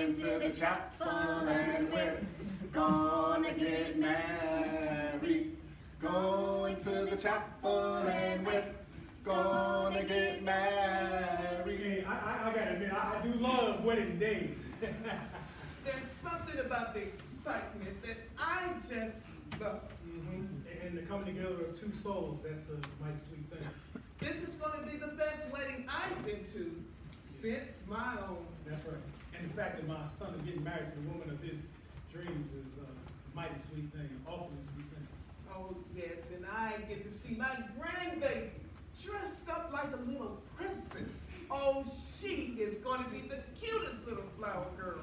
going to the chapel and we're gonna get married. Going to the chapel and we're gonna get married. Hey, I gotta admit, I do love wedding days. There's something about the excitement that I just love. And the coming together of two souls, that's a mighty sweet thing. This is going to be the best wedding I've been to since my own. That's right. And the fact that my son is getting married to the woman of his dreams is a mighty sweet thing, an awfully sweet thing. Oh, yes, and I get to see my grandbaby dressed up like a little princess. Oh, she is going to be the cutest little flower girl.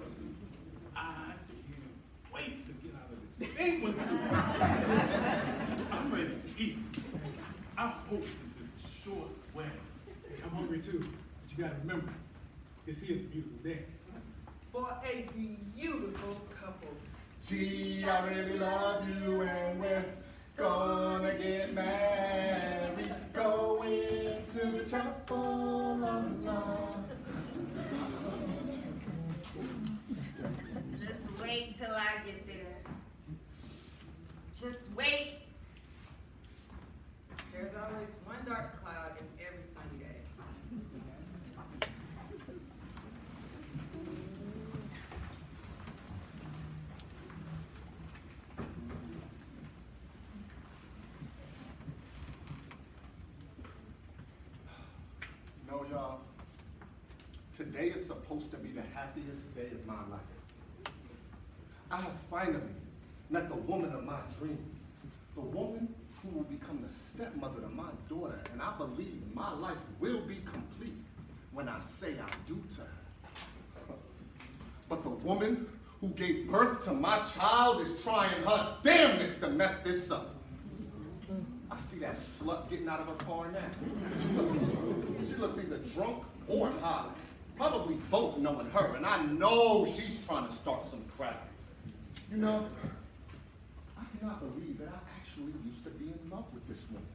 I can't wait to get out of this England suit. I'm ready to eat. I hope it's a short wedding. Hey, I'm hungry too, but you gotta remember, this is a beautiful day. For a beautiful couple. Gee, I really love you and we're gonna get married. Going to the chapel of love. Just wait till I get there. Just wait. There's always one dark cloud in every sunny day. No, y'all. Today is supposed to be the happiest day of my life. I have finally met the woman of my dreams. The woman who will become the stepmother to my daughter, and I believe my life will be complete when I say I do to her. But the woman who gave birth to my child is trying her damnedest to mess this up. I see that slut getting out of her car now. She looks either drunk or high. Probably both knowing her, and I know she's trying to start some crap. You know, I cannot believe that I actually used to be in love with this woman.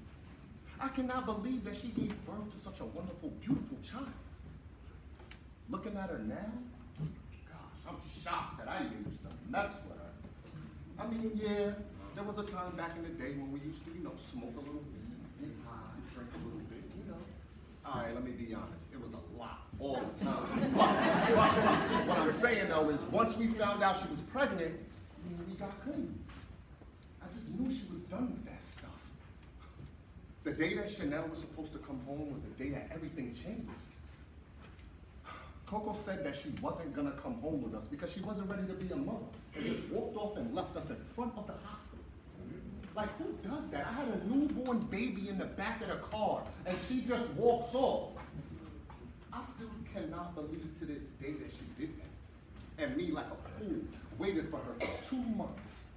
I cannot believe that she gave birth to such a wonderful, beautiful child. Looking at her now, gosh, I'm shocked that I even used to mess with her. I mean, yeah, there was a time back in the day when we used to, smoke a little weed, get high, drink a little bit, All right, let me be honest, it was a lot, all the time. But what I'm saying though is once we found out she was pregnant, we got clean. I just knew she was done with that stuff. The day that Chanel was supposed to come home was the day that everything changed. Coco said that she wasn't gonna come home with us because she wasn't ready to be a mother, and just walked off and left us in front of the hospital. Like, who does that? I had a newborn baby in the back of the car, and she just walks off. I still cannot believe to this day that she did that. And me, like a fool, waited for her for 2 months.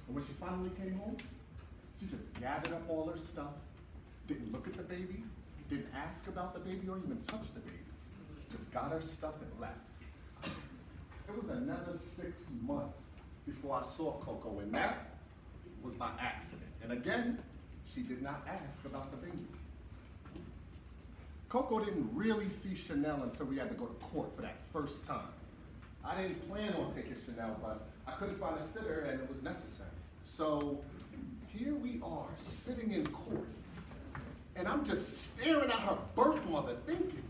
And when she finally came home, she just gathered up all her stuff, didn't look at the baby, didn't ask about the baby or even touch the baby. Just got her stuff and left. It was another 6 months before I saw Coco, and that was by accident. And again, she did not ask about the baby. Coco didn't really see Chanel until we had to go to court for that first time. I didn't plan on taking Chanel, but I couldn't find a sitter and it was necessary. So here we are, sitting in court, and I'm just staring at her birth mother thinking,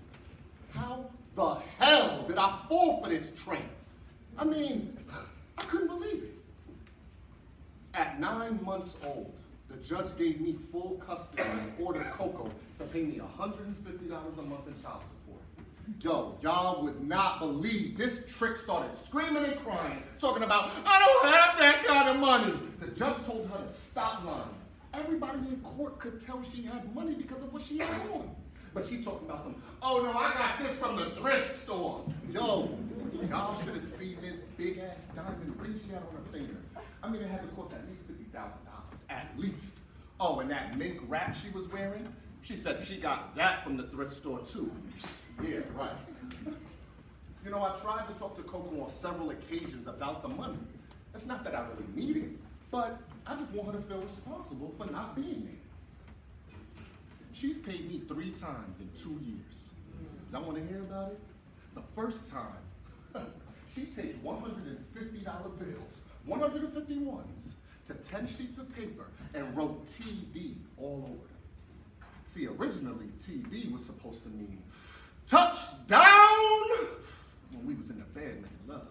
how the hell did I fall for this train? I mean, I couldn't believe it. At 9 months old, the judge gave me full custody and ordered Coco to pay me $150 a month in child support. Yo, y'all would not believe this trick started screaming and crying, talking about, I don't have that kind of money. The judge told her to stop lying. Everybody in court could tell she had money because of what she had on. But she talking about some, oh no, I got this from the thrift store. Yo, y'all should have seen this big ass diamond ring she had on her finger. I mean, it had to cost at least $50,000, at least. Oh, and that mink wrap she was wearing, she said she got that from the thrift store too. Yeah, right. You know, I tried to talk to Coco on several occasions about the money. It's not that I really need it, but I just want her to feel responsible for not being there. She's paid me 3 times in 2 years. Y'all want to hear about it? The first time, She'd take $150 bills, 150 ones, to 10 sheets of paper and wrote TD all over them. See, originally, TD was supposed to mean touchdown when we was in the bed making love.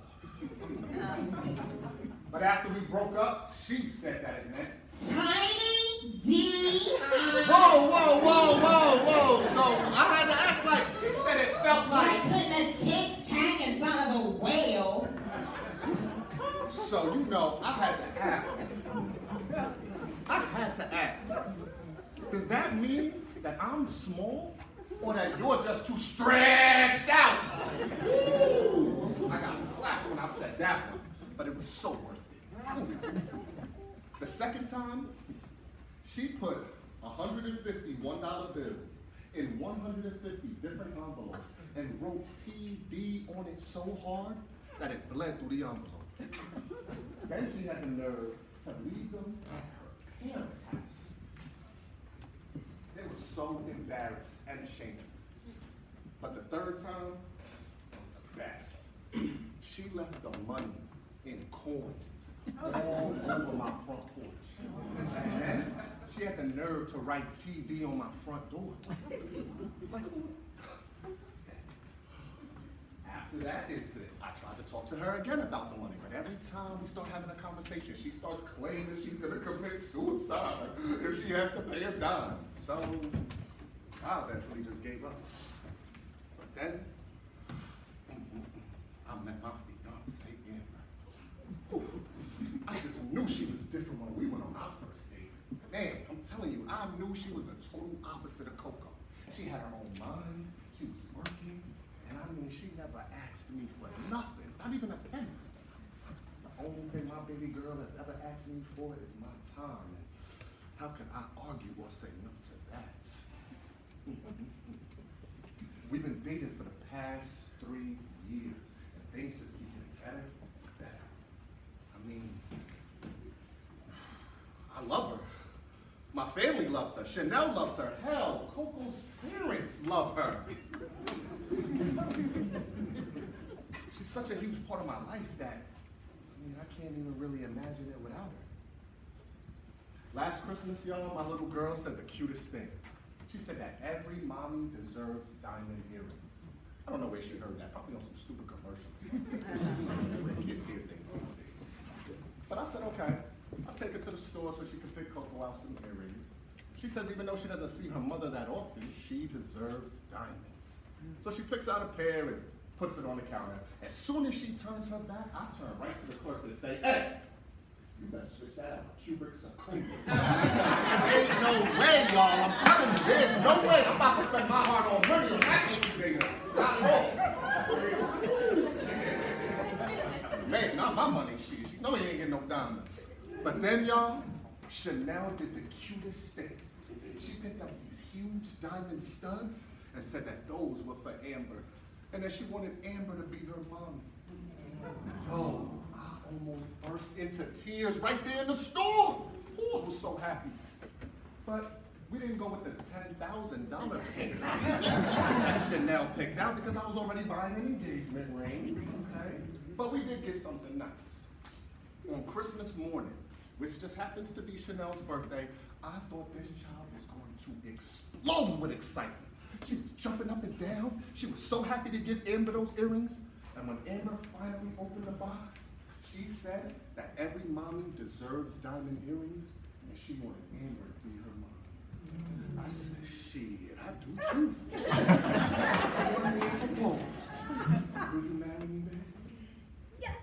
But after we broke up, she said that it meant Tiny D. Whoa. So I had to ask, like, she said it felt Like like. putting a tic-tac inside of a whale. So, you know, I had to ask. Does that mean that I'm small or that you're just too stretched out? Ooh, I got slapped when I said that one, but it was so worth it. Ooh. The second time, she put 150 $1 bills in 150 different envelopes and wrote TD on it so hard that it bled through the envelope. Then she had the nerve to leave them at her parents' house. They were so embarrassed and ashamed. But the third time was the best. She left the money in coins all over my front porch. And then she had the nerve to write TD on my front door. Like, who? After that incident, I tried to talk to her again about the money, but every time we start having a conversation, she starts claiming she's gonna commit suicide if she has to pay a dime. So I eventually just gave up. But then I met my fiance, Amber. I just knew she was different when we went on our first date. Man, I'm telling you, I knew she was the total opposite of Coco. She had her own mind, she was working, and I mean, she never asked me for nothing, not even a penny. The only thing my baby girl has ever asked me for is my time. And how could I argue or say no to that? We've been dating for the past 3 years, and things just keep getting better and better. I mean, I love her. My family loves her. Chanel loves her. Hell, Coco's parents love her. She's such a huge part of my life that, I can't even really imagine it without her. Last Christmas, y'all, my little girl said the cutest thing. She said that every mommy deserves diamond earrings. I don't know where she heard that, probably on some stupid commercials. Where kids hear things these days. But I said, okay, I'll take her to the store so she can pick Coco out some earrings. She says even though she doesn't see her mother that often, she deserves diamonds. So she picks out a pair and puts it on the counter. As soon as she turns her back, I turn right to the clerk and say, hey, you better switch that out. Cubic zirconia. Ain't no way, y'all. I'm telling you, there's no way I'm about to spend my hard-earned money on that incubator. Not at all. Man, not my money. She know he ain't getting no diamonds. But then, y'all, Chanel did the cutest thing. She picked up these huge diamond studs and said that those were for Amber. And that she wanted Amber to be her mom. Yo, I almost burst into tears right there in the store. Ooh, I was so happy. But we didn't go with the $10,000 pair that Chanel picked out because I was already buying an engagement ring, okay? But we did get something nice. On Christmas morning, which just happens to be Chanel's birthday, I thought this child was going to explode with excitement. She was jumping up and down. She was so happy to give Amber those earrings. And when Amber finally opened the box, she said that every mommy deserves diamond earrings, and she wanted Amber to be her mom. I said, shit, I do too. Will you marry me, babe? Yes.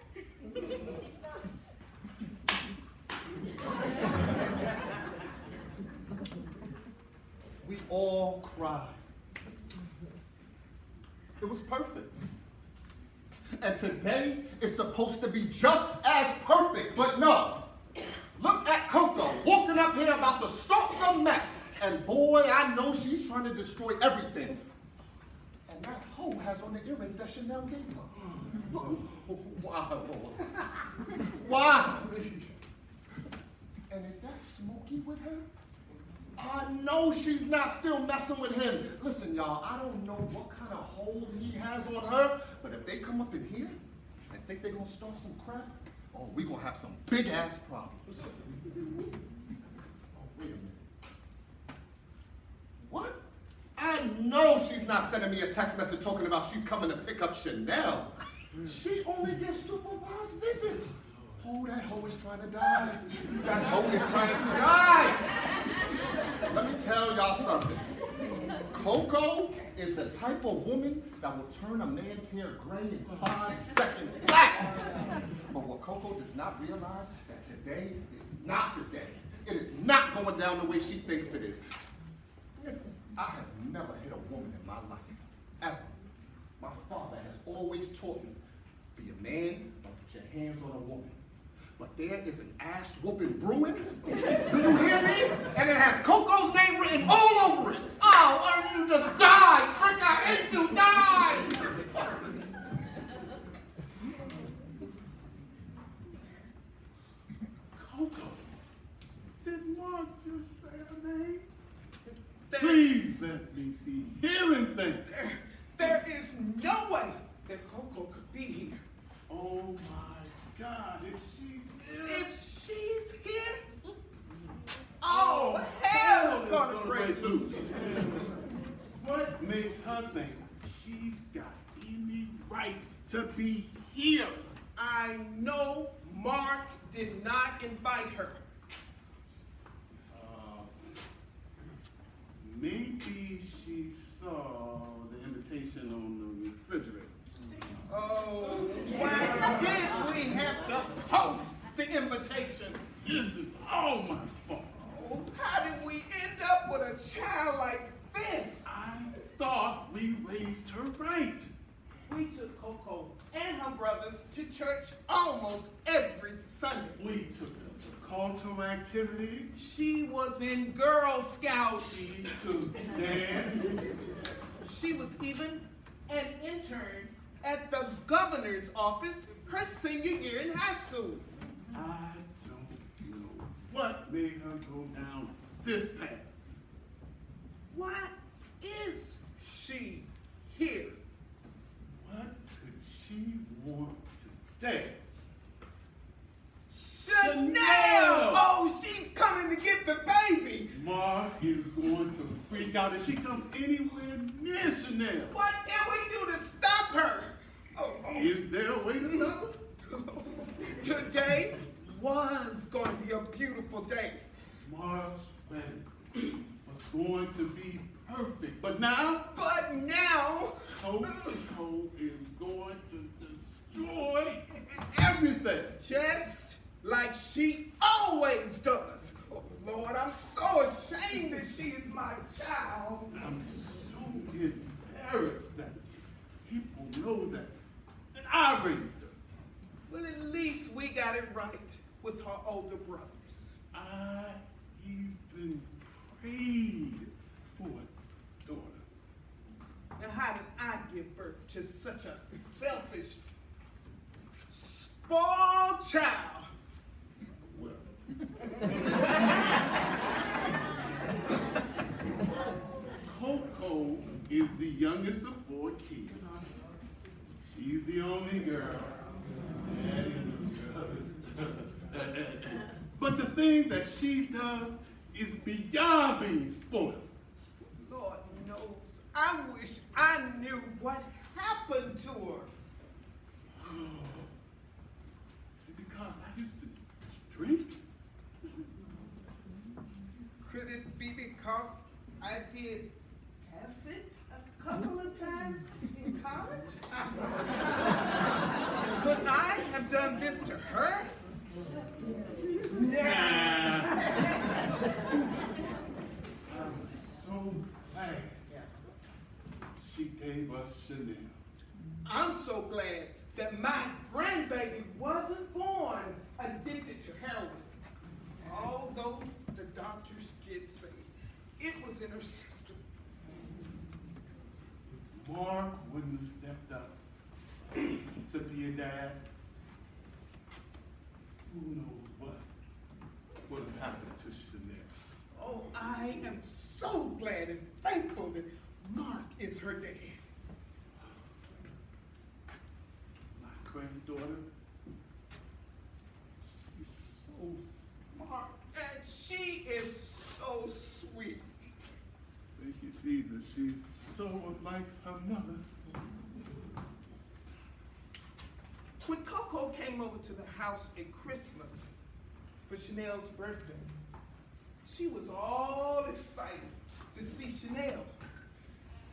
We all cried. It was perfect. And today is supposed to be just as perfect, but no. Look at Coco walking up here about to start some mess. And boy, I know she's trying to destroy everything. And that hoe has on the earrings that Chanel gave her. Why, Lord? Why? And is that Smokey with her? I know she's not still messing with him. Listen, y'all, I don't know what kind of hold he has on her, but if they come up in here, and think they're gonna start some crap, oh, we gonna have some big ass problems. Oh, wait a minute. What? I know she's not sending me a text message talking about she's coming to pick up Chanel. She only gets supervised visits. Oh, that hoe is trying to die. That hoe is trying to die. Let me tell y'all something. Coco is the type of woman that will turn a man's hair gray in 5 seconds flat. But what Coco does not realize is that today is not the day. It is not going down the way she thinks it is. I have never hit a woman in my life, ever. My father has always taught me, be a man, don't put your hands on a woman. But there is an ass whooping brewing. Do you hear me? And it has Coco's name written all over it. Oh, why don't you just die? Trick, I hate you, die! Coco, did Mark just say her name? Please let me be hearing things. There is no way that Coco could be here. Oh my God, if she's here. If she's here, oh, hell is gonna break loose. What makes her think she's got any right to be here? I know Mark did not invite her. Maybe she saw the invitation on the refrigerator. Oh, why did we have to post the invitation? This is all my fault. Oh, how did we end up with a child like this? I thought we raised her right. We took Coco and her brothers to church almost every Sunday. We took her to cultural activities. She was in Girl Scouts. She took dance. She was even an intern at the governor's office her senior year in high school. I don't know what made her go down this path. Why is she here? What could she want today? Chanel! Oh, she's coming to get the baby. Mark is going to freak out if she comes anywhere near Chanel. What can we do to stop her? Oh, Is there a way to stop her? Today was going to be a beautiful day. Mark's wedding was going to be perfect, but now But now, Coco is going to destroy everything. just like she always does. Oh, Lord, I'm so ashamed that she is my child. I'm so embarrassed that people know that I raised her. Well, at least we got it right with her older brothers. I even prayed for a daughter. Now, how did I give birth to such a selfish, spoiled child? Well, Coco is the youngest of 4 kids. She's the only girl. But the thing that she does is beyond being spoiled. Lord knows, I wish I knew what happened to her. Is it because I used to drink? Could it be because I did acid a couple of times in college? Could I have done this to her? Nah. I'm so glad she gave us Chanel. I'm so glad that my grandbaby wasn't born addicted to heroin. Although the doctors did say it was in her system. Mark wouldn't have stepped up to be a dad. Who knows what would have happened to Chanel? Oh, I am so glad and thankful that Mark is her dad. My granddaughter. She's so smart. And she is so sweet. Thank you, Jesus. She's so like her mother. When Coco came over to the house at Christmas for Chanel's birthday, she was all excited to see Chanel.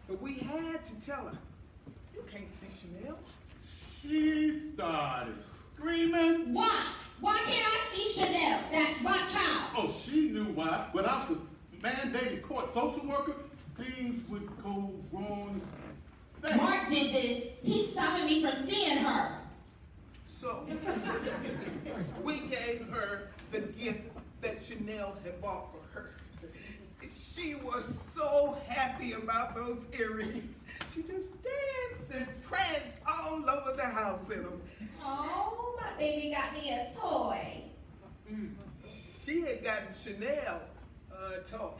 But we had to tell her, you can't see Chanel. She started screaming. Why? Why can't I see Chanel? That's my child. Oh, she knew why. Without the mandated court social worker, things would go wrong. Mark did this. He's stopping me from seeing her. So we gave her the gift that Chanel had bought for her. She was so happy about those earrings. She just danced and pranced all over the house in them. Oh, my baby got me a toy. She had gotten Chanel a toy.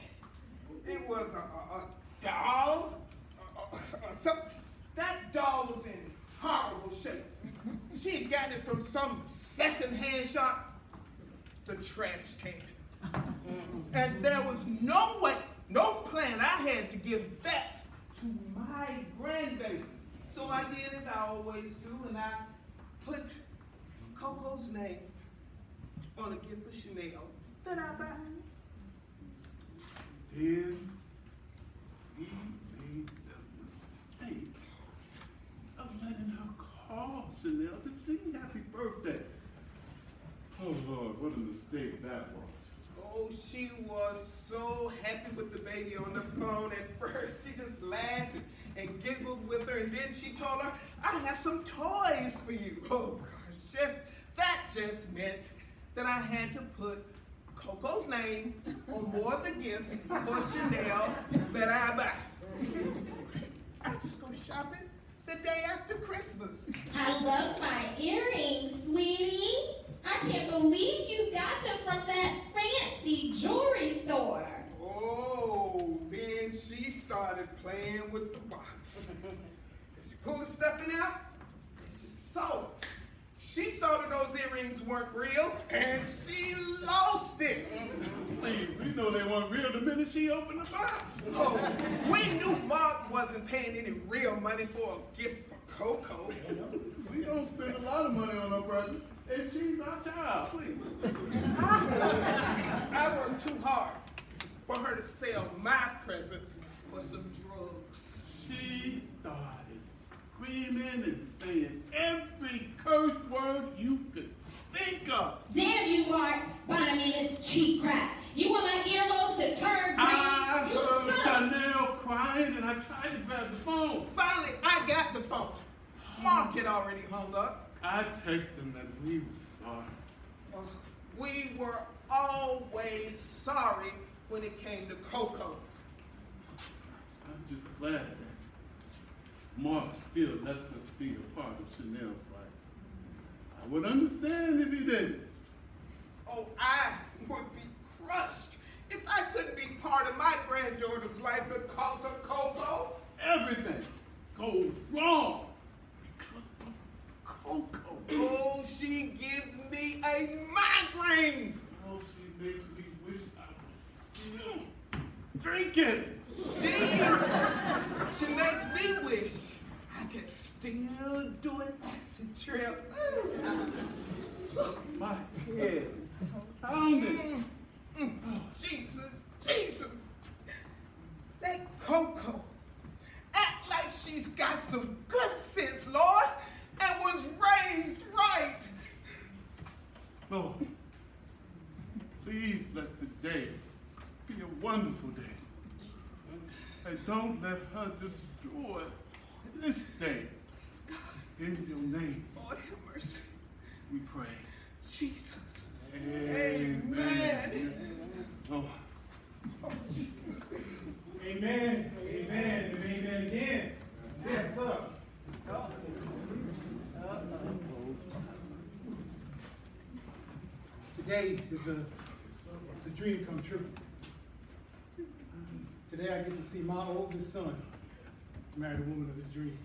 It was a doll. That doll was in horrible shape. She had gotten it from some second-hand shop, the trash can. And there was no way, no plan I had to give that to my grandbaby. So I did as I always do, and I put Coco's name on a gift for Chanel that I bought. Then we made the mistake of letting her call Chanel to sing happy birthday. Oh Lord, what a mistake that was. Oh, she was so happy with the baby on the phone at first. She just laughed and giggled with her, and then she told her, I have some toys for you. Oh gosh, that just meant that I had to put Coco's name on more of the gifts for Chanel that I buy. I just go shopping the day after Christmas. I love my earrings, sweetie. I can't believe you got them from that fancy jewelry store. Oh, then she started playing with the box. She pulled the stuffing out, and she saw it. She saw that those earrings weren't real, and she lost it. Please, we know they weren't real the minute she opened the box. Oh, we knew Mark wasn't paying any real money for a gift for Coco. We don't spend a lot of money on her present, and she's our child, please. I worked too hard for her to sell my presents for some drugs. She started screaming and saying every curse word you could think of. Damn you, Mark, buying me this cheap crap. You want my earlobes to turn green? I You heard suck. Chanel crying, and I tried to grab the phone. Finally, I got the phone. Mark had already hung up. I texted him that we were sorry. We were always sorry when it came to Coco. I'm just glad that Mark still lets us be a part of Chanel's life. I would understand if he didn't. Oh, I would be crushed if I couldn't be part of my granddaughter's life because of Coco. Everything goes wrong because of Coco. Oh, she gives me a migraine. Oh, she makes me wish I was still drinking. She makes me wish I could still do an acid trip. My head is pounding. Jesus. That Coco act like she's got some good sense, Lord, and was raised right. Lord, please let today be a wonderful day. And don't let her destroy this day. In your name, Lord have mercy. we pray. Jesus. Amen. Oh, Amen, amen, and amen again. Yes, sir. Today is a dream come true. Today I get to see my oldest son marry the woman of his dreams.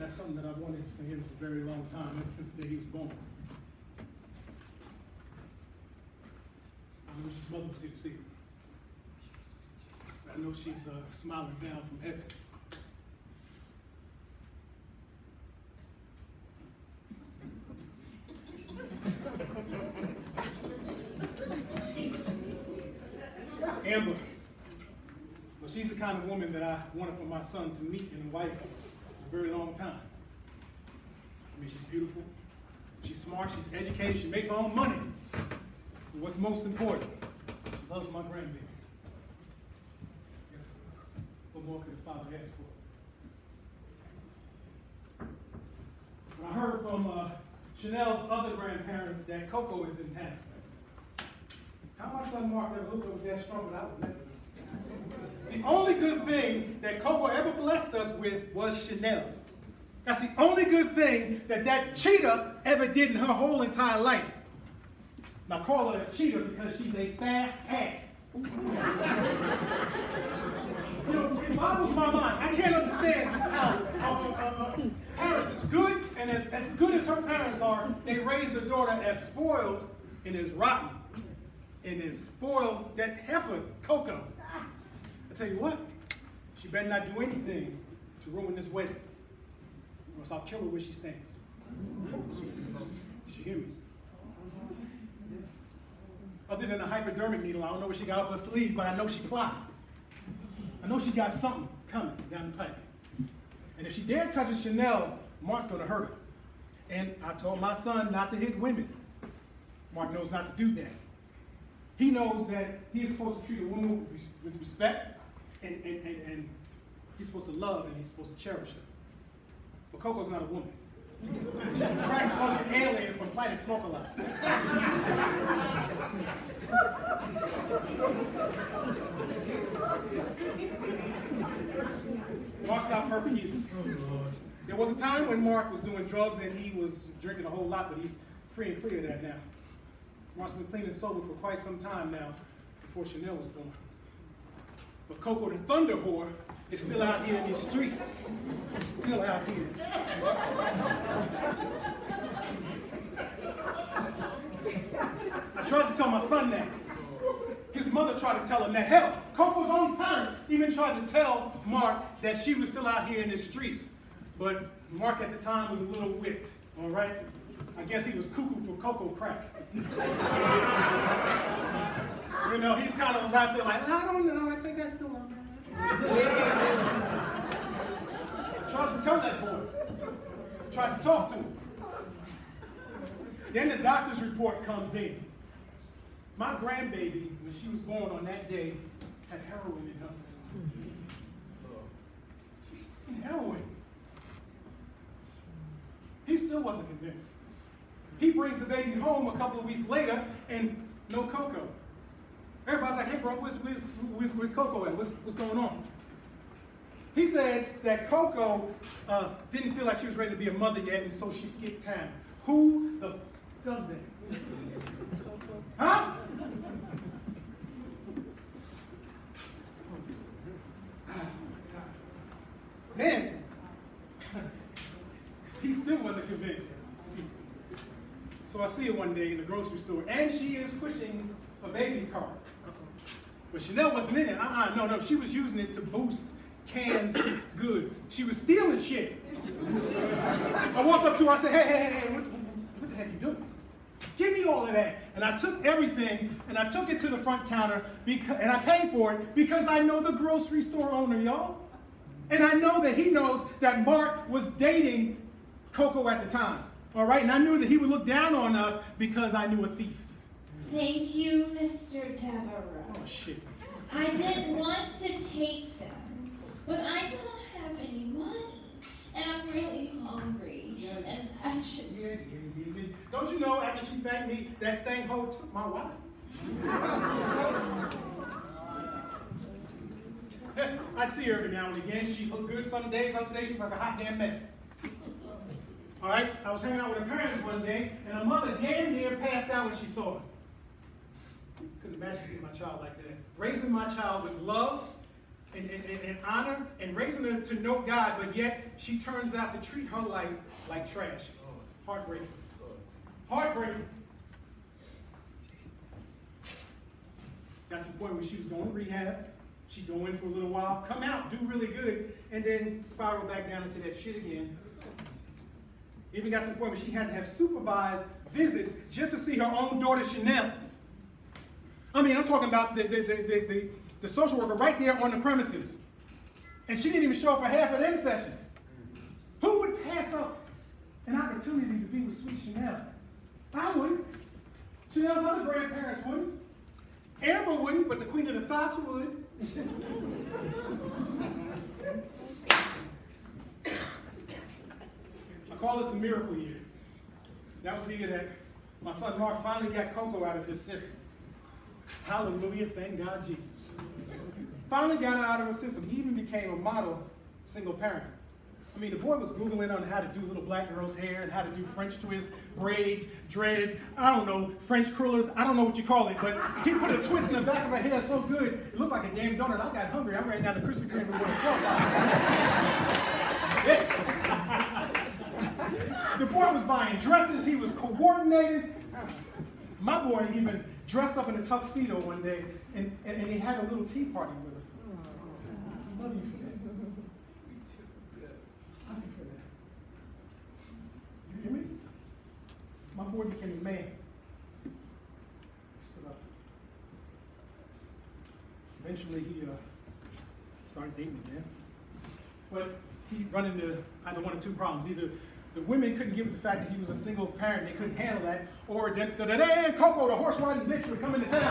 That's something that I wanted for him for a very long time, ever since the day he was born. I wish his mother was here to see him. I know she's smiling down from heaven. Amber, well, she's the kind of woman that I wanted for my son to meet and wife for a very long time. I mean, she's beautiful, she's smart, she's educated, she makes her own money. And what's most important, she loves my grandbaby. Yes, what more could a father ask for? When I heard from Chanel's other grandparents that Coco is in town, how my son Mark never looked over there strong, but I would never. The only good thing that Coco ever blessed us with was Chanel. That's the only good thing that cheetah ever did in her whole entire life. And I call her a cheetah because she's a fast ass. You know, it boggles my mind. I can't understand how parents as good and as good as her parents are, they raise their daughter as spoiled and as rotten and as spoiled that heifer, Coco. I tell you what, she better not do anything to ruin this wedding, or else I'll kill her where she stands. She hear me? Other than a hypodermic needle, I don't know what she got up her sleeve, but I know she plotted. I know she got something coming down the pike. And if she dare touch Chanel, Mark's gonna hurt her. And I told my son not to hit women. Mark knows not to do that. He knows that he is supposed to treat a woman with respect, and he's supposed to love and he's supposed to cherish her. But Coco's not a woman. She's a crack-smoking alien from planet Smoke-A-Lot. Mark's not perfect either. There was a time when Mark was doing drugs and he was drinking a whole lot, but he's free and clear of that now. Mark's been clean and sober for quite some time now, before Chanel was born. But Coco the Thunder Whore is still out here in these streets. Still out here. I tried to tell my son that. His mother tried to tell him that. Hell, Coco's own parents even tried to tell Mark that she was still out here in the streets. But Mark at the time was a little whipped, all right? I guess he was cuckoo for Coco crack. You know, he's kind of was out there like, I don't know, I think I still love her. I tried to tell that boy. I tried to talk to him. Then the doctor's report comes in. My grandbaby, when she was born on that day, had heroin in her system. Heroin. He still wasn't convinced. He brings the baby home a couple of weeks later, and no Coco. Everybody's like, hey bro, where's Coco at? What's going on? He said that Coco didn't feel like she was ready to be a mother yet, and so she skipped town. Who the does that? Huh? Then, he still wasn't convinced. So I see her one day in the grocery store, and she is pushing a baby cart. But Chanel wasn't in it. No, she was using it to boost cans goods. She was stealing shit. I walked up to her, I said, hey, what the heck are you doing? Give me all of that. And I took everything, and I took it to the front counter, and I paid for it because I know the grocery store owner, y'all. And I know that he knows that Mark was dating Coco at the time. All right, and I knew that he would look down on us because I knew a thief. Thank you, Mr. Devereaux. Oh, shit. I didn't want to take them, but I don't have any money, and I'm really hungry, and I should... Yeah. Don't you know, after she thanked me, that stank hoe took my wallet? I see her every now and again. She look good some days, other days she's like a hot damn mess. All right, I was hanging out with her parents one day, and her mother damn near passed out when she saw her. Couldn't imagine seeing my child like that. Raising my child with love and honor and raising her to know God, but yet she turns out to treat her life like trash. Heartbreaking. Heartbreaking. Got to the point where she was going to rehab. She'd go in for a little while, come out, do really good, and then spiral back down into that shit again. Even got to the point where she had to have supervised visits just to see her own daughter, Chanel. I mean, I'm talking about the social worker right there on the premises. And she didn't even show up for half of them sessions. Who would pass up an opportunity to be with sweet Chanel? I wouldn't. Chanel's other grandparents wouldn't. Amber wouldn't, but the Queen of the Thoughts would. I call this the miracle year. That was the year that my son Mark finally got Coco out of his system. Hallelujah, thank God Jesus. Finally got her out of her system. He even became a model single parent. I mean, the boy was Googling on how to do little black girls' hair and how to do French twists, braids, dreads, I don't know, French curlers, I don't know what you call it, but he put a twist in the back of her hair so good, it looked like a damn donut. I got hungry. I ran down to Krispy Kreme and went to The boy was buying dresses. He was coordinated. My boy even dressed up in a tuxedo one day, and he had a little tea party with her. I love you for that. You hear me? My boy became a man. Stood up. Eventually, he started dating again. But he run into either one of two problems. Either the women couldn't give him the fact that he was a single parent, they couldn't handle that, or Coco, the horse riding bitch, would come into town.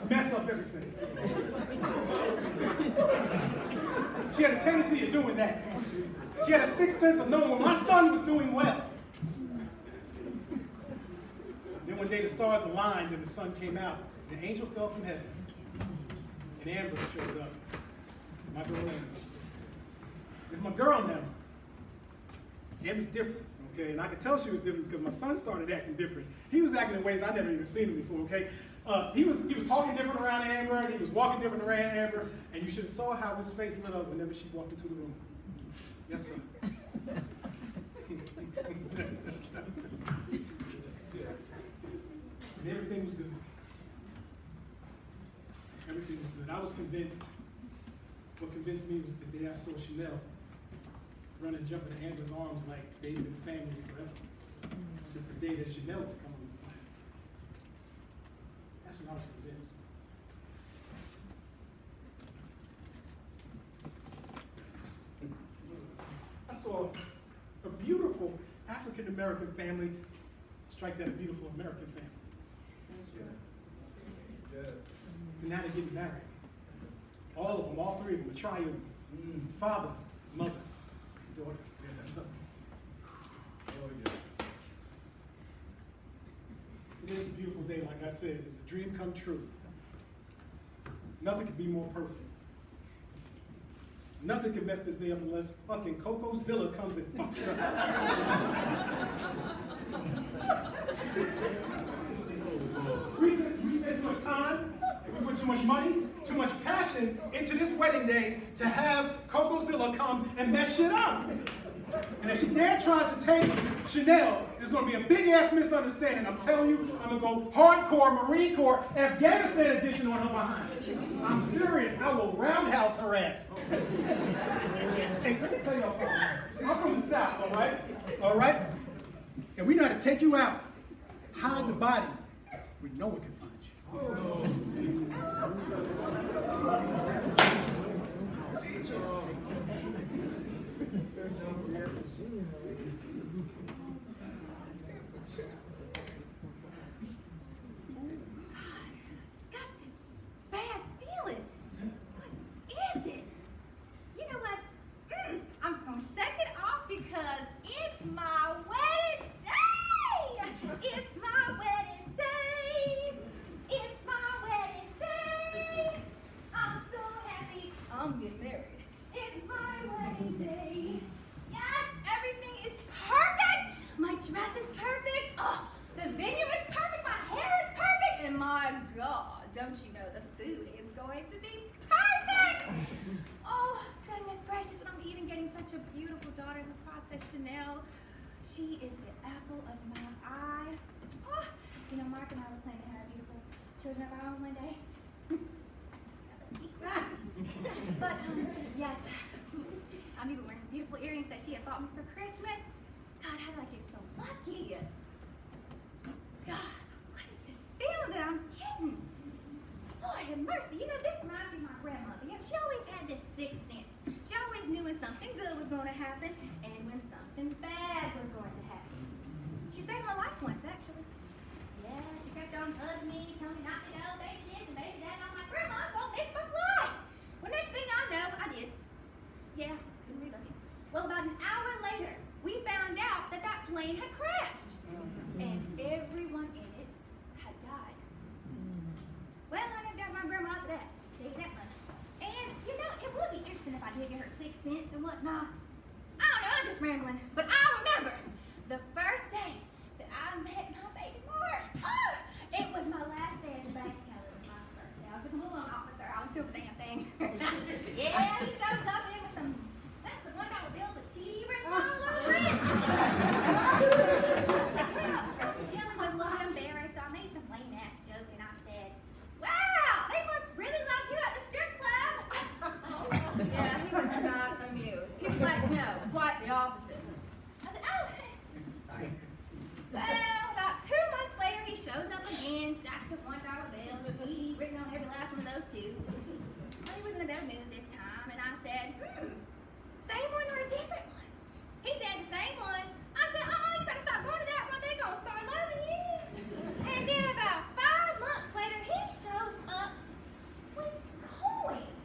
Mess up everything. She had a tendency of doing that. She had a sixth sense of knowing when my son was doing well. Then one day the stars aligned and the sun came out. The angel fell from heaven. And Amber showed up. My girl Amber. It's my girl now. Amber's different, okay? And I could tell she was different because my son started acting different. He was acting in ways I never even seen him before, okay? He was talking different around Amber, and he was walking different around Amber, and you should have saw how his face lit up whenever she walked into the room. Yes, sir. And everything was good. Everything was good. I was convinced. What convinced me was the day I saw Chanel run and jump into Amber's arms like they'd been family forever. Since the day that Chanel would come on this planet. That's when I was convinced. I saw a beautiful African American family strike that a beautiful American family. And now they're getting married. All of them, all three of them, a triune. Father, mother, daughter, and son. Oh, yes. It is a beautiful day, like I said. It's a dream come true. Nothing could be more perfect. Nothing can mess this day up unless fucking Coco-Zilla comes and fucks it up. We spent too much time, we put too much money, too much passion into this wedding day to have Coco-Zilla come and mess shit up. And if she dare tries to take Chanel, there's going to be a big-ass misunderstanding. I'm telling you, I'm going to go hardcore Marine Corps Afghanistan edition on her behind. I'm serious. I will roundhouse her ass. Hey, let me tell y'all something. I'm from the South, all right? All right? And we know how to take you out, hide the body where no one can find you. such a beautiful daughter in the process, Chanel. She is the apple of my eye. Oh, you know, Mark and I were planning to have beautiful children of our own one day. But, yes, I'm even wearing beautiful earrings that she had bought me for Christmas. God, how did I get so lucky? God, what is this feeling that I'm getting? Lord have mercy. You know, this reminds me of my grandmother. You know, she always had this sixth sense. She always knew when something good was going to happen and when something bad was going to happen. She saved my life once, actually. Yeah, she kept on hugging me, telling me not to go, baby this and baby that. And I'm like, Grandma, I'm going to miss my flight. Well, next thing I know, I did. Yeah, couldn't relook it. Well, about an hour later, we found out that that plane had crashed. And everyone in it had died. Well, I never got my grandma after that. Tell you that much. And, you know, it would be interesting if I did get her sixth sense and whatnot. I don't know, I'm just rambling. But I remember the first day that I met my baby Mark. Oh, it was my last day at the bank teller. It was my first day. I was a loan officer. I was doing the damn thing. Yeah, he shows up in with some sets of $1 bills with TD written all over it. Tilly was a little embarrassed, so I made some lame ass joke and I said, wow, they must really love you at the strip club. Yeah, he was not amused. He was like, no, quite the opposite. I said, oh, sorry. Well, about 2 months later, he shows up again, stacks of $1 bills with TD written on every last one of those too. Well, he was in a better mood this time, and I said, same one or a different one? He said the same one. I said, you better stop going to that one. They're going to start loving you. And then about 5 months later, he shows up with coins.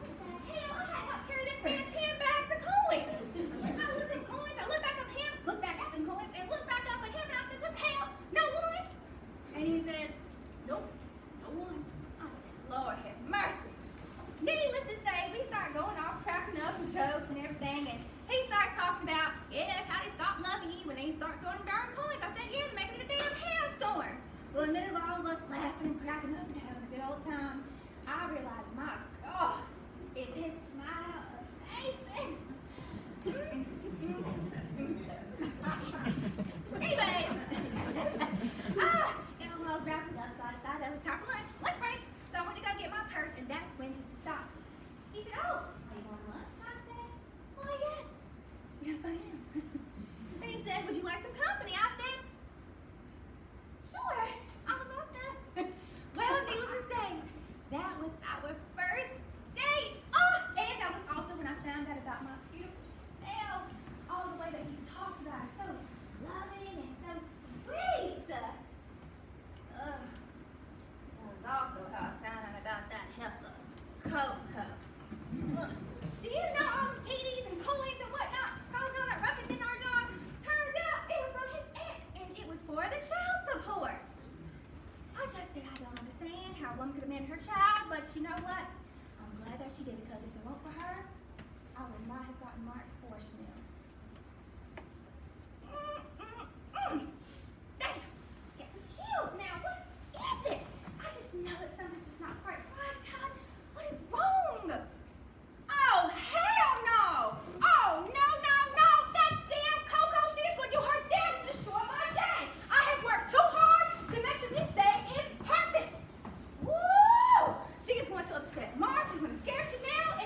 What the hell? I had to help carry this man 10 bags of coins. I looked at them coins. I looked back up at him, looked back at them coins, and looked back up at him, and I said, what the hell? No ones? And he said, nope, no ones. I said, Lord have mercy. Needless to say, we started going off, cracking up and jokes and everything, and he starts talking about, yeah, that's how they stop loving you when they start throwing them darn coins. I said, yeah, they're making it a damn hailstorm. Well, in the middle of all of us laughing and cracking up and having a good old time, I realized, my God, is his smile amazing. Anyway, I was wrapping up, so I decided it was time for lunch break. So I went to go get my purse, and that's when he stopped. He said, oh, are you going to lunch? I said, why, yes. Yes, I am. And he said, would you like some company? I said, sure. I'll love that. Well, needless to say, that was our first date. Oh, and that was also when I found out about my beautiful Chanel. All the way that he talked about her, so loving and so sweet. That was also how I found out about that heifer, Coco. Do you know all the TDs and coins and whatnot causing all that ruckus in our job? Turns out it was from his ex, and it was for the child support. I just said I don't understand how one could amend her child, but you know what? I'm glad that she did, because if it weren't for her, I would not have gotten Mark or Chanel. Damn! Getting chills now. What is it? I just know that something's just not quite right. God, what is wrong? Oh, hell no! Oh, no, no, no! That damn Coco, she is going to do her damn to destroy my day! I have worked too hard to make sure this day is perfect! Woo! She is going to upset Mark, she's going to scare Chanel,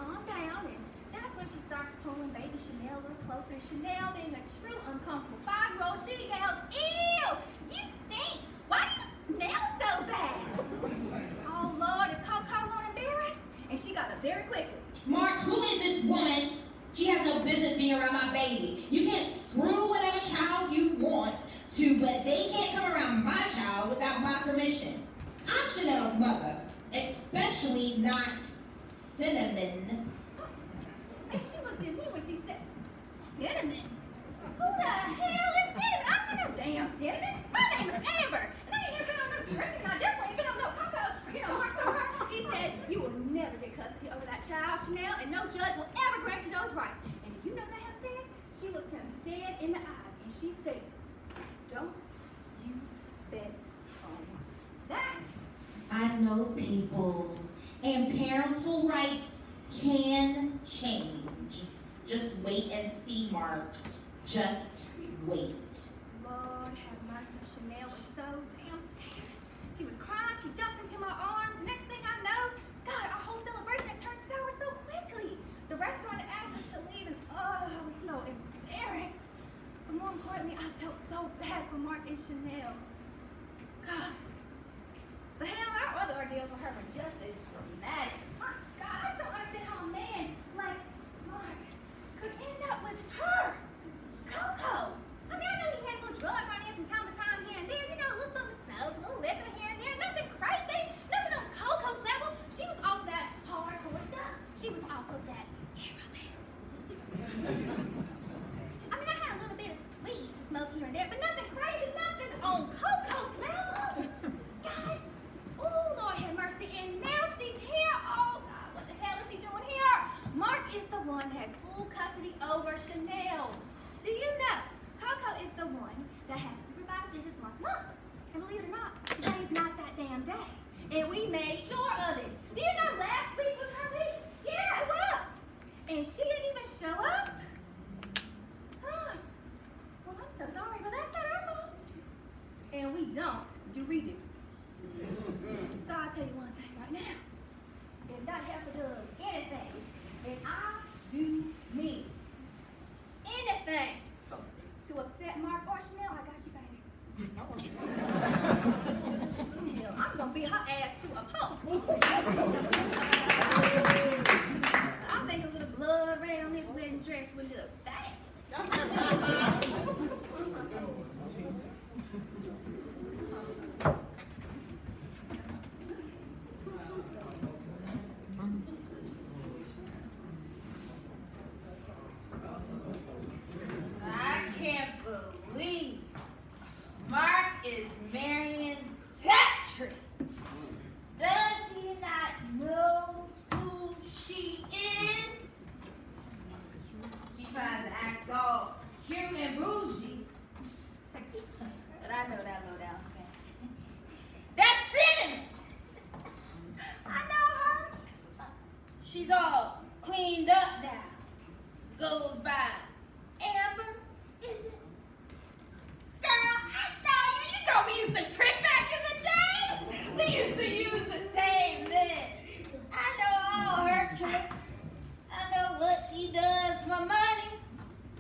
calm down, and that's when she starts pulling baby Chanel a little closer. And Chanel, being a true uncomfortable 5-year-old, she yells, "Ew! You stink! Why do you smell so bad?" Oh Lord, if Coco won't embarrass, and she got up very quickly. Mark, who is this woman? She has no business being around my baby. You can screw whatever child you want to, but they can't come around my child without my permission. I'm Chanel's mother, especially not Cinnamon. And she looked at me when she said, "Cinnamon? Who the hell is Cinnamon? I'm not no damn Cinnamon. My name is Amber, and I ain't never been on no drinking. I definitely ain't been on no Coco." You know, Mark told her, he said, "You will never get custody over that child, Chanel, and no judge will ever grant you those rights." And you know what that said? She looked him dead in the eyes, and she said, "Don't you bet on that." I know people, and parental rights can change. Just wait and see, Mark. Just wait. Lord have mercy, Chanel was so damn scared. She was crying, she jumps into my arms. The next thing I know, God, our whole celebration had turned sour so quickly. The restaurant had asked us to leave, and oh, I was so embarrassed. But more importantly, I felt so bad for Mark and Chanel. God. But hell, our other ordeals with her were just as dramatic. My God, I don't understand how a man like Mark could end up with her. Coco. I mean, I know he had a little drug run in from time to time here and there, you know, a little something to smoke, a little liquor here and there, nothing crazy, nothing on Coco's level. She was off that hardcore stuff. She was off of that heroin. I mean, I had a little bit of weed to smoke here and there, but nothing crazy, nothing on Coco's level. God, oh, Lord have mercy, and now she's here. Oh, God, what the hell is she doing here? Mark is the one that has full custody over Chanel. Do you know, Coco is the one that has supervised visits once a month. And believe it or not, today is not that damn day. And we made sure of it. Do you know last week was her week? Yeah, it was. And she didn't even show up? Oh, well, I'm so sorry, but that's not our fault. And we don't do redos. So I'll tell you one thing right now. If that heifer does anything, and I do mean anything to upset Mark or Chanel, I got you, baby. Hell, I'm gonna beat her ass to a pulp. I think a little blood red on this wedding dress would look bad. I can't believe Mark is marrying Patrick. Does he not know who she is? She tries to act all cute and bougie. But I know that low down scam. That's Cinnamon. I know her. She's all cleaned up now. Goes by Amber, is it? Girl, I know you. You know we used to trip back in the day. We used to use the same list. I know all her tricks. I know what she does for money.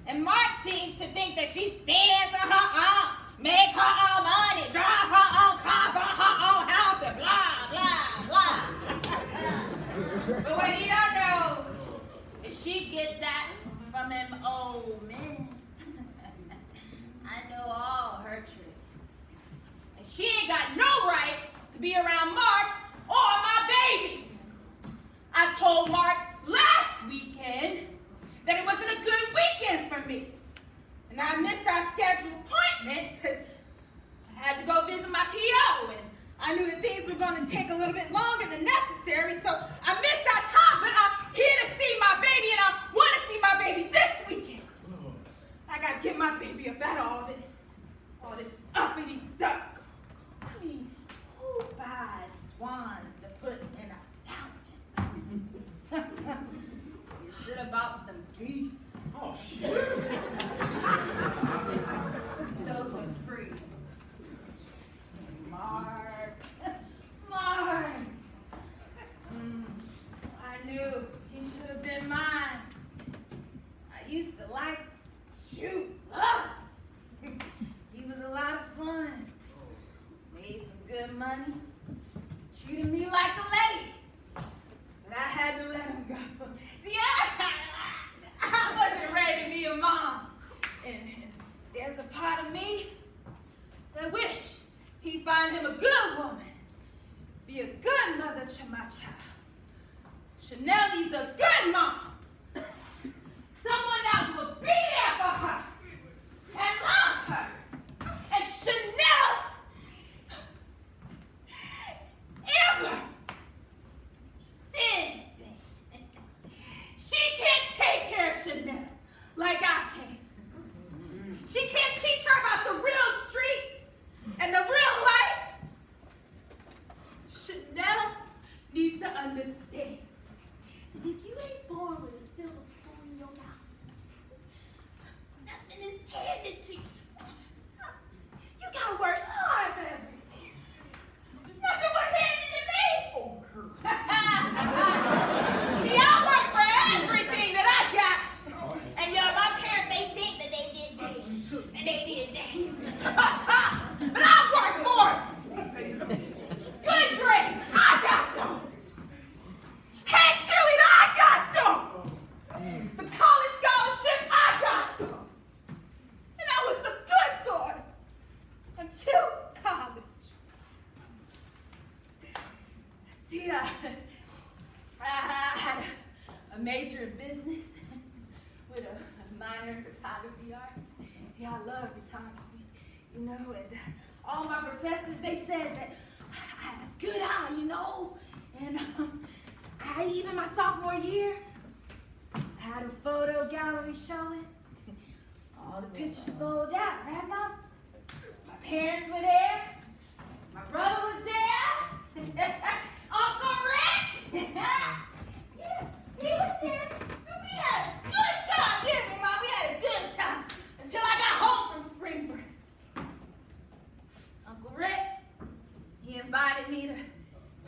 And Mark seems to think that she stands on her own, make her own money, drive her own car, buy her own house, and blah, blah, blah. But what he don't know is she get that from them old men. I know all her tricks. And she ain't got no right to be around Mark or my baby. I told Mark last weekend that it wasn't a good weekend for me. And I missed our scheduled appointment because I had to go visit my PO, and I knew that things were going to take a little bit longer than necessary, so I missed that time, but I'm here to see my baby, and I want to see my baby this weekend. I got to get my baby about all this uppity stuff. I mean, who buys swans to put in a fountain? You should have bought some geese. Oh, shit. Those are free. Mark. Mark. I knew he should have See, I wasn't ready to be a mom. And there's a part of me that wish he'd find him a good woman. Be a good mother to my child. Chanel needs a good mom. Someone that will be there for her and love her. And Chanel, Amber, Sin. She can't take care of Chanel like I can. She can't teach her about the real streets and the real life. Chanel needs to understand. And if you ain't born with a silver spoon in your mouth, nothing is handed to you. You gotta work hard for everything. Nothing was handed to me. Oh, girl. See, I work for everything that I got. And my parents, they think that they did this. And they did that. But I work for it. Good grades, I got those. Head cheerleader, I got those. The college scholarship, I got those. And I was a good daughter until college. See, I had a major in business with a minor in photography art. See, I love photography, and all my professors, they said that I had a good eye, and even my sophomore year, I had a photo gallery showing. All the pictures sold out, right, Mom? My parents were there. My brother was there. Uncle Rick. Yeah, he was there. And we had a good time, didn't we, Mom? We had a good time until I got home from spring break. Uncle Rick, he invited me to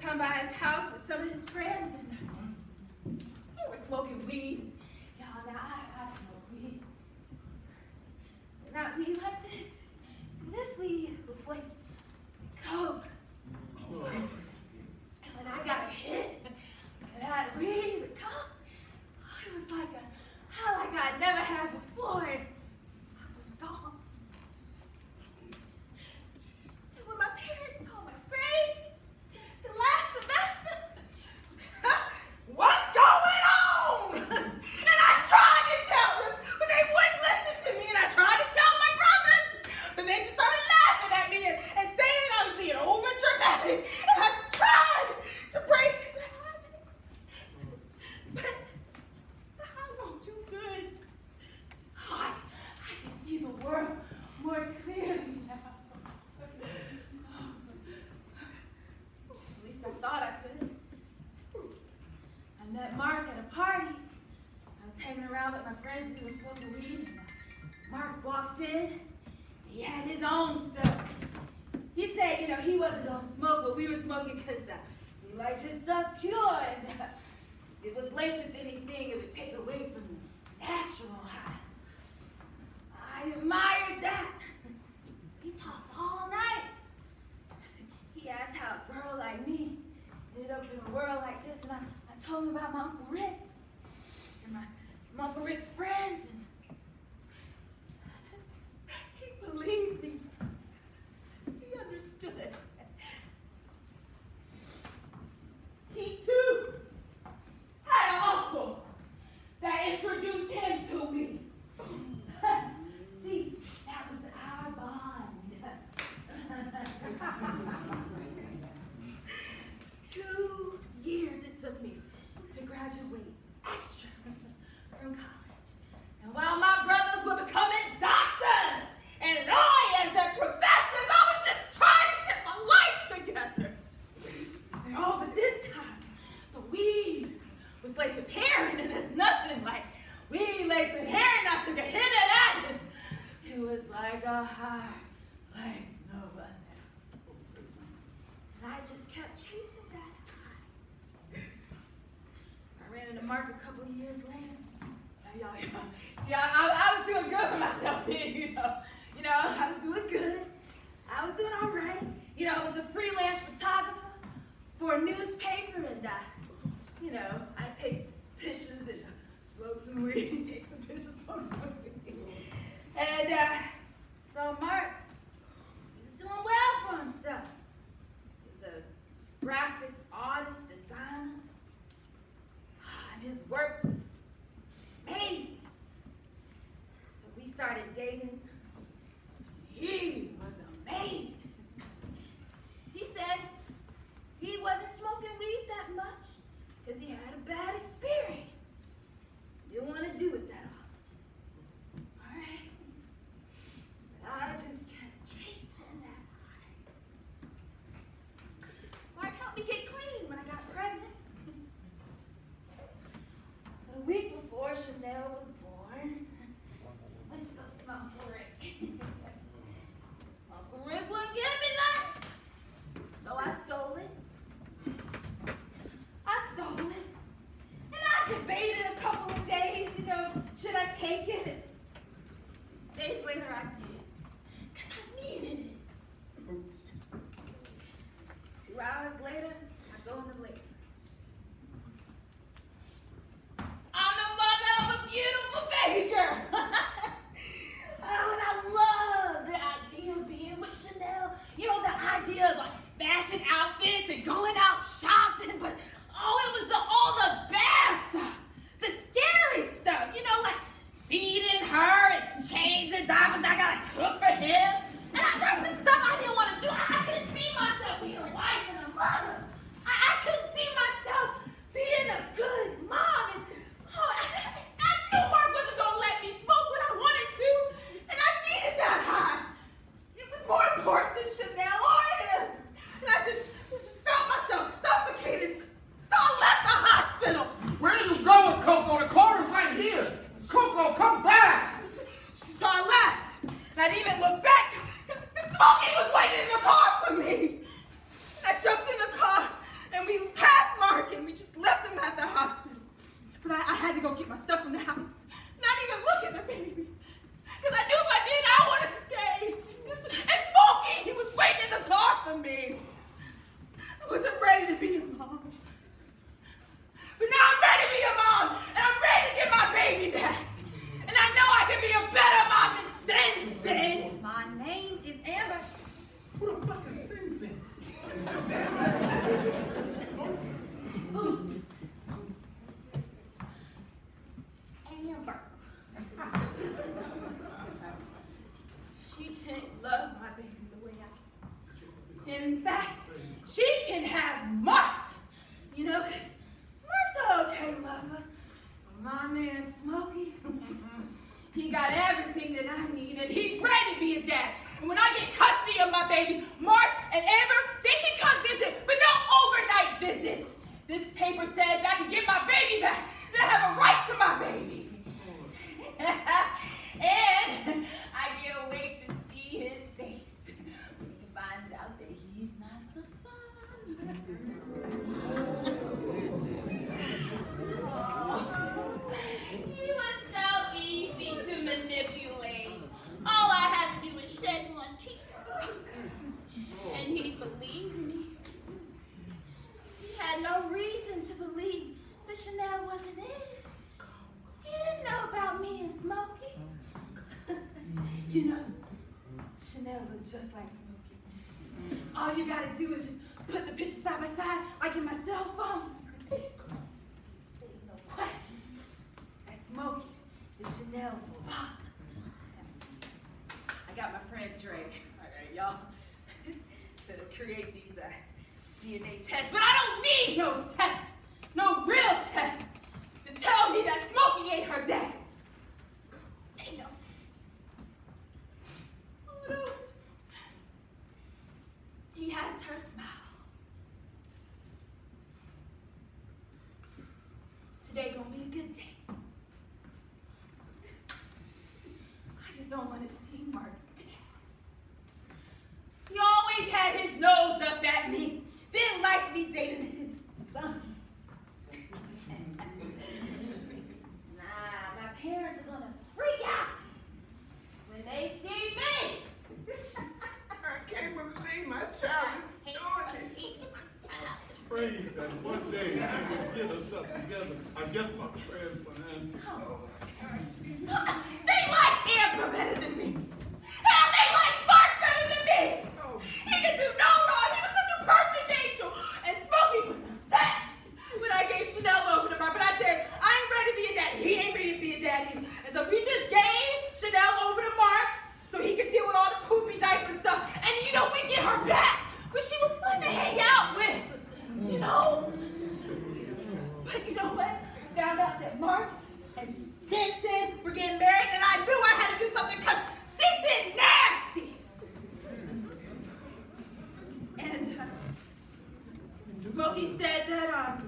come by his house with some of his friends, and we were smoking weed. Y'all, now I smoke weed. But not weed like this. See, this weed was laced with coke. And when I got a hit of that weed with coke, it was like a high like I'd never had before. And I was gone. And when my parents saw my grades the last semester, what's going on? And I tried to tell them, but they wouldn't listen to me. And I tried to tell my brothers, but they just started laughing at me and saying I was being over dramatic. And I tried to break the habit, but the house was too good. I can see the world more clearly now. At least I thought I could. I met Mark at a party. I was hanging around with my friends who were smoking weed. And Mark walks in. He had his own stuff. He said, he wasn't gonna smoke, but we were smoking because he liked his stuff pure. And it was laced with anything it would take away from the natural high. I admired that. We talked all night. He asked how a girl like me ended up in a world like this, and I told him about my Uncle Rick and my Uncle Rick's friends, and he believed me. He understood. He too had an uncle that introduced him to me. See, that was our bond. 2 years it took me to graduate extra from college. And while my brothers were becoming doctors and lawyers and professors, I was just trying to get my life together. But this time, the weed was laced with heroin, and there's nothing like weed laced with heroin. I took a hit of that, and it was like a high, like no other. And I just kept chasing that high. I ran into Mark a couple of years later. Y'all. See, I was doing good for myself then, I was doing good. I was doing all right. I was a freelance photographer for a newspaper, and I take sweet. Takes a picture so sweet. And so Mark, he was doing well for himself. He's a graphic artist, designer. And his work was amazing. So we started dating. He was amazing. He said he wasn't smoking weed that much because he had a bad experience. Didn't want to do it that often. All right. But I just kept chasing that high. Mark helped me get clean when I got pregnant. A week before Chanel was born, I went to go see my Uncle Rick. Uncle Rick wouldn't give me none. So I stole it. And I debated a couple of days, should I take it? Days later I did. Because I needed it. 2 hours later, I go in the labor. I'm the mother of a beautiful baby girl. Oh, and I love the idea of being with Chanel. The idea of like fashion outfits and going out shopping, but it was all the bad stuff, the scary stuff, like feeding her and changing diapers. I gotta cook for him, and that's the stuff I didn't want to do. I couldn't see myself being a wife and a mother. I couldn't see myself being a good mom, and I knew Mark wasn't gonna let me smoke when I wanted to, and I needed that high. It was more important than Chanel or him, and I just felt myself suffocated. So I left the hospital. Where are you going, Coco? The car is right here. Coco, come back. So I left. And I didn't even look back because Smokey was waiting in the car for me. And I jumped in the car and we passed Mark and we just left him at the hospital. But I had to go get my stuff from the house. Not even look at the baby. Because I knew if I did, I would have stayed. And Smokey, he was waiting in the car for me. I wasn't ready to be a mom. But now I'm ready to be a mom, and I'm ready to get my baby back. And I know I can be a better mom than Sin. My name is Amber. Who the fuck is Sin Sin? Amber. She can't love my baby the way I can. In fact, she can have Mark. Because Mark's an okay lover. My man Smokey, he got everything that I need, and he's ready to be a dad. And when I get custody of my baby, Mark and Amber, they can come visit, but no overnight visits. This paper says I can get my baby back. They have a right to my baby. And I can't wait to see his face when he finds out that he's not the father. He was so easy to manipulate. All I had to do was shed one tear. And he believed me. He had no reason to believe that Chanel wasn't his. He didn't know about me and Smokey. Chanel looked just like Smokey. All you gotta do is just put the pictures side by side, like in my cell phone. There's no question that Smokey is Chanel's father. I got my friend Dre, all right, y'all, to create these DNA tests, but I don't need no test, no real test, to tell me that Smokey ain't her dad. Damn. Oh no. He has her smile. Today gonna be a good day. I just don't want to see Mark's dad. He always had his nose up at me. Didn't like me dating his son. Nah, my I guess my prayers were answered. They like Amber better than me. Hell, they like Mark better than me. He could do no wrong. He was such a perfect angel. And Smokey was upset when I gave Chanel over to Mark. But I said, I ain't ready to be a daddy. He ain't ready to be a daddy. And so we just gave Chanel over to Mark so he could deal with all the poopy diaper stuff. And you know, we get her back. But she was fun to hang out with. You know? But you know what? Found out that Mark and Simpson were getting married, and I knew I had to do something because Simpson nasty. And Smokey said that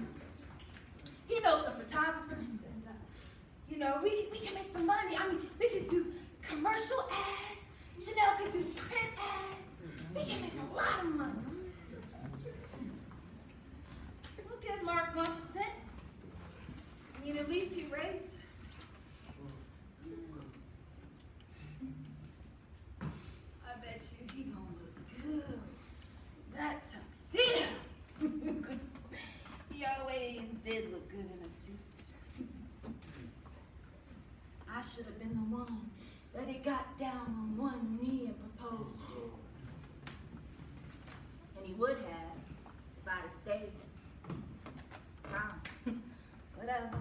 he knows some photographers, and you know, we can make some money. I mean, we could do commercial ads. Chanel could do print ads. We can make a lot of money. We'll give Mark 1%. I mean, at least he raised her. I bet you he gonna look good. That tuxedo. He always did look good in a suit. I should have been the one that he got down on one knee and proposed to. And he would have if I'd have stayed. Fine. Whatever.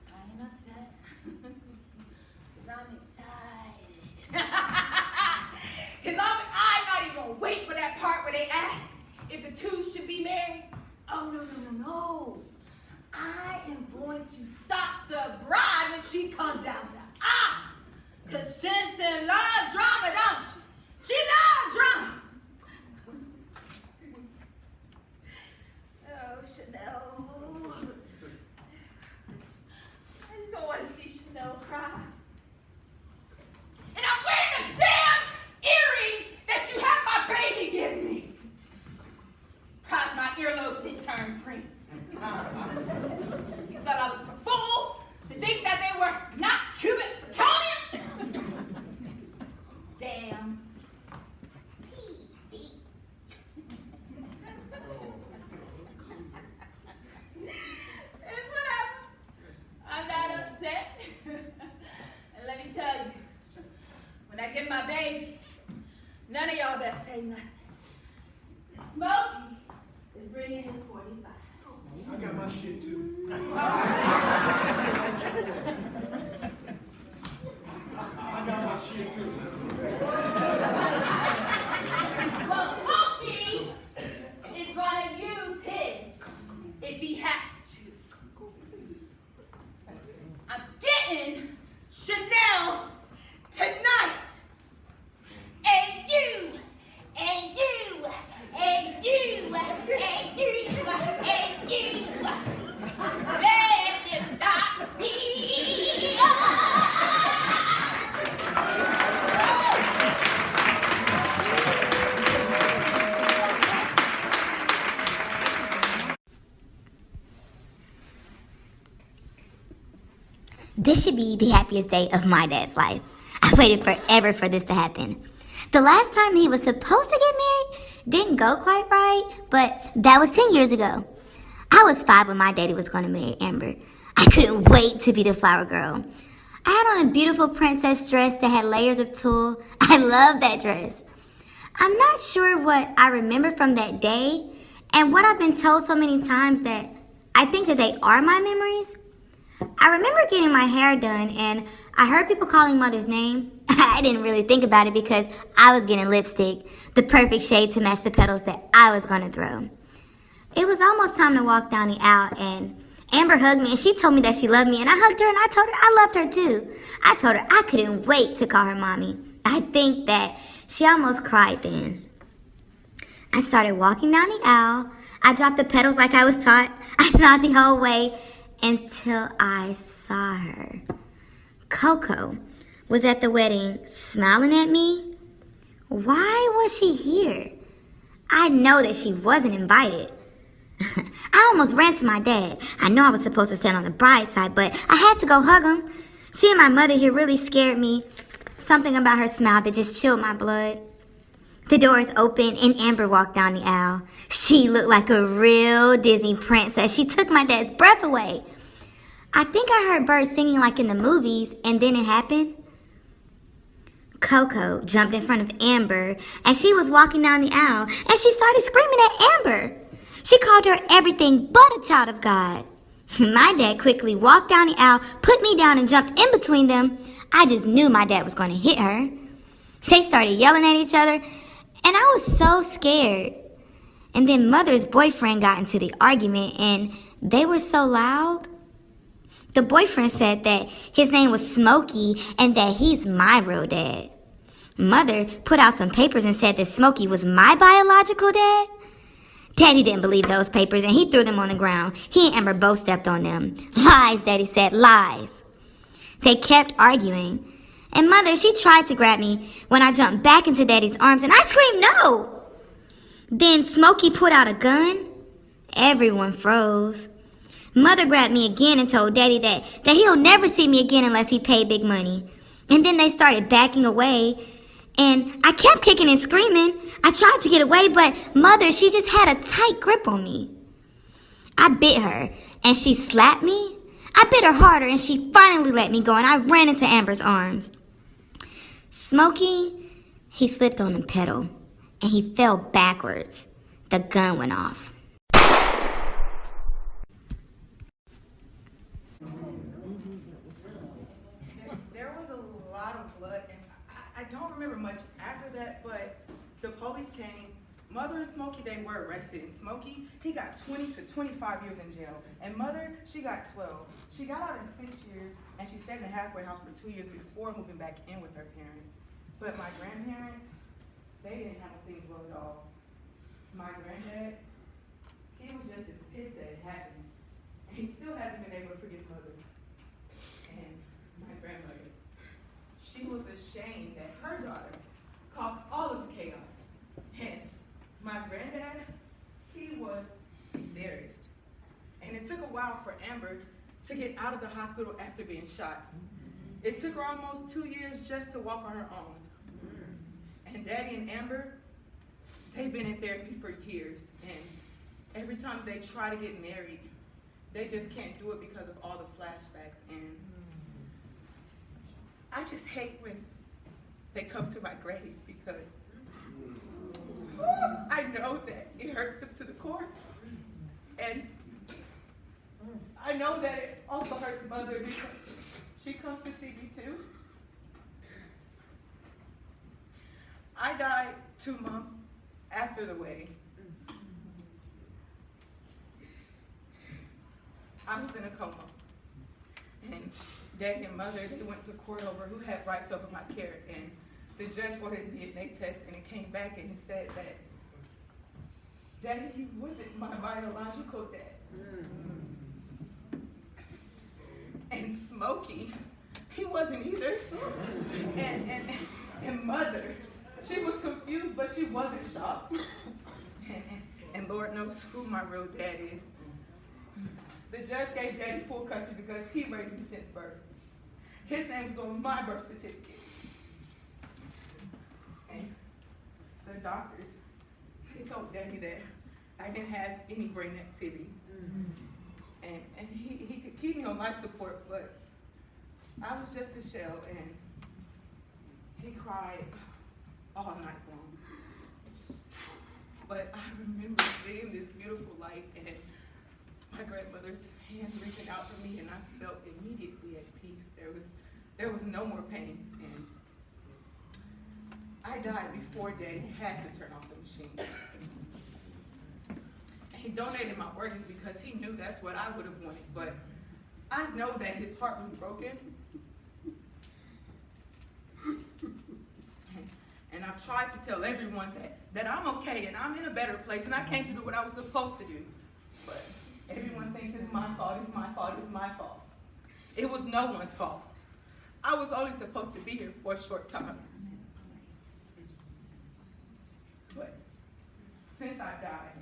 I ain't upset. Because I'm excited. Because I'm not even going to wait for that part where they ask if the two should be married. Oh, no. I am going to stop the bride when she comes down the aisle. Because Simpson love drama, don't she? She love drama. Oh, Chanel. I just don't want to see Chanel cry. And I'm wearing the damn earrings that you had my baby give me. Surprised my earlobes didn't turn green. You thought I was a fool to think that they were not Cuban zirconia? Damn. It's whatever. I'm not upset. And let me tell you, when I get my baby, none of y'all better say nothing. Smokey is bringing his 45. I got my shit too. I got my shit too. Well, Smokey is going to use his if he has to. I'm getting Chanel tonight. And you, and you, and you, and you, and you. Let them stop me. This should be the happiest day of my dad's life. I waited forever for this to happen. The last time he was supposed to get married didn't go quite right, but that was 10 years ago. I was 5 when my daddy was going to marry Amber. I couldn't wait to be the flower girl. I had on a beautiful princess dress that had layers of tulle. I loved that dress. I'm not sure what I remember from that day and what I've been told so many times that I think that they are my memories. I remember getting my hair done and I heard people calling Mother's name. I didn't really think about it because I was getting lipstick, the perfect shade to match the petals that I was going to throw. It was almost time to walk down the aisle and Amber hugged me and she told me that she loved me and I hugged her and I told her I loved her too. I told her I couldn't wait to call her mommy. I think that she almost cried then. I started walking down the aisle. I dropped the petals like I was taught. I smiled the whole way until I saw her. Coco was at the wedding smiling at me. Why was she here? I know that she wasn't invited. I almost ran to my dad. I know I was supposed to stand on the bride's side, but I had to go hug him. Seeing my mother here really scared me. Something about her smile that just chilled my blood. The doors opened and Amber walked down the aisle. She looked like a real Disney princess. She took my dad's breath away. I think I heard birds singing like in the movies, and then it happened. Coco jumped in front of Amber as she was walking down the aisle, and she started screaming at Amber. She called her everything but a child of God. My dad quickly walked down the aisle, put me down, and jumped in between them. I just knew my dad was going to hit her. They started yelling at each other, and I was so scared. And then Mother's boyfriend got into the argument, and they were so loud. The boyfriend said that his name was Smokey and that he's my real dad. Mother put out some papers and said that Smokey was my biological dad. Daddy didn't believe those papers and he threw them on the ground. He and Amber both stepped on them. Lies, Daddy said, lies. They kept arguing. And Mother, she tried to grab me when I jumped back into Daddy's arms and I screamed no. Then Smokey put out a gun. Everyone froze. Mother grabbed me again and told Daddy that he'll never see me again unless he paid big money. And then they started backing away. And I kept kicking and screaming. I tried to get away, but Mother, she just had a tight grip on me. I bit her, and she slapped me. I bit her harder, and she finally let me go, and I ran into Amber's arms. Smokey, he slipped on the pedal, and he fell backwards. The gun went off. There was a lot of blood, and I don't remember much after that, but the police came. Mother and Smokey, they were arrested. And Smokey, he got 20 to 25 years in jail. And Mother, she got 12. She got out in 6 years, and she stayed in a halfway house for 2 years before moving back in with her parents. But my grandparents, they didn't handle things well at all. My granddad, he was just as pissed that it happened. And he still hasn't been able to forgive Mother. And my grandmother, she was ashamed that her daughter caused all of the chaos. And my granddad, he was embarrassed. And it took a while for Amber to get out of the hospital after being shot. It took her almost 2 years just to walk on her own. And Daddy and Amber, they've been in therapy for years. And every time they try to get married, they just can't do it because of all the flashbacks. And I just hate when they come to my grave because I know that it hurts them to the core. And I know that it also hurts Mother because she comes to see me too. I died 2 months after the wedding. I was in a coma. And Daddy and Mother, they went to court over who had rights over my care. And the judge ordered a DNA test, and it came back and it said that Daddy, he wasn't my biological dad. And Smokey, he wasn't either. And Mother, she was confused, but she wasn't shocked. And Lord knows who my real dad is. The judge gave Daddy full custody because he raised me since birth. His name was on my birth certificate. And the doctors, they told Daddy that I didn't have any brain activity. And he could keep me on life support, but I was just a shell, and he cried all night long. But I remember seeing this beautiful light and my grandmother's hands reaching out for me, and I felt immediately at peace. There was no more pain, and I died before Daddy had to turn off the machine. He donated my organs because he knew that's what I would have wanted, but I know that his heart was broken. And I've tried to tell everyone that I'm okay and I'm in a better place and I came to do what I was supposed to do. But everyone thinks it's my fault, it's my fault, it's my fault. It was no one's fault. I was only supposed to be here for a short time. But since I died,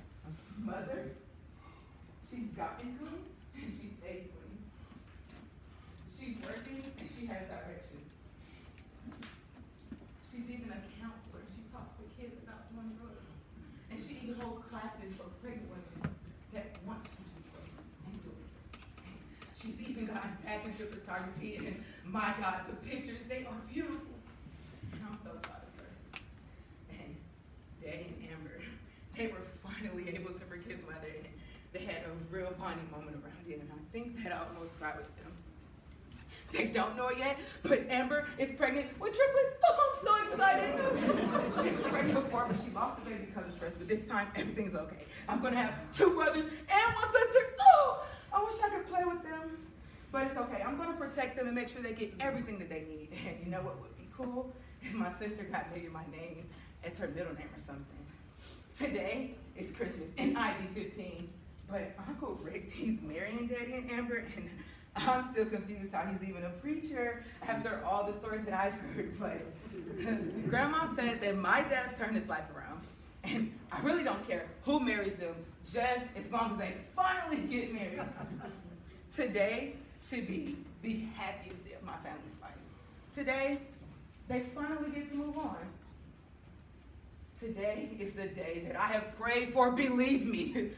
Mother, she's got me clean and she stayed clean. She's working and she has direction. She's even a counselor. She talks to kids about on drugs. And she even holds classes for pregnant women that want to do drugs and do it. She's even gotten back into photography, and my God, the pictures, they are beautiful. And I'm so proud of her. And Daddy and Amber, they were finally able to forgive Mother, and they had a real bonding moment around it, and I think that I almost cried with them. They don't know it yet, but Amber is pregnant with triplets. Oh, I'm so excited. She was pregnant before, but she lost the baby because of stress, but this time, everything's okay. I'm gonna have 2 brothers and 1 sister. Oh, I wish I could play with them, but it's okay. I'm gonna protect them and make sure they get everything that they need. And you know what would be cool? If my sister got maybe my name as her middle name or something. Today is Christmas, and I be 15, but Uncle Rick, he's marrying Daddy and Amber, and I'm still confused how he's even a preacher after all the stories that I've heard, but Grandma said that my death turned his life around, and I really don't care who marries them, just as long as they finally get married. Today should be the happiest day of my family's life. Today, they finally get to move on. Today is the day that I have prayed for, believe me.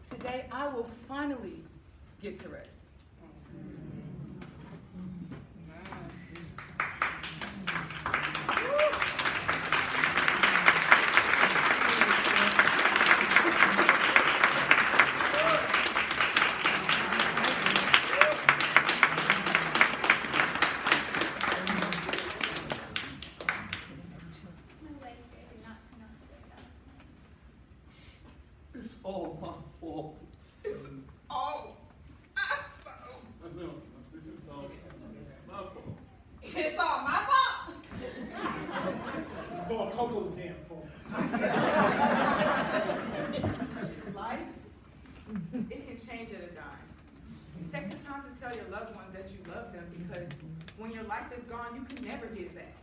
Today, I will finally get to rest. It's all my fault. It's all my fault. No, this is all my fault. It's all my fault. This is all Coco's damn fault. Life, it can change at a dime. Take the time to tell your loved ones that you love them, because when your life is gone, you can never get back.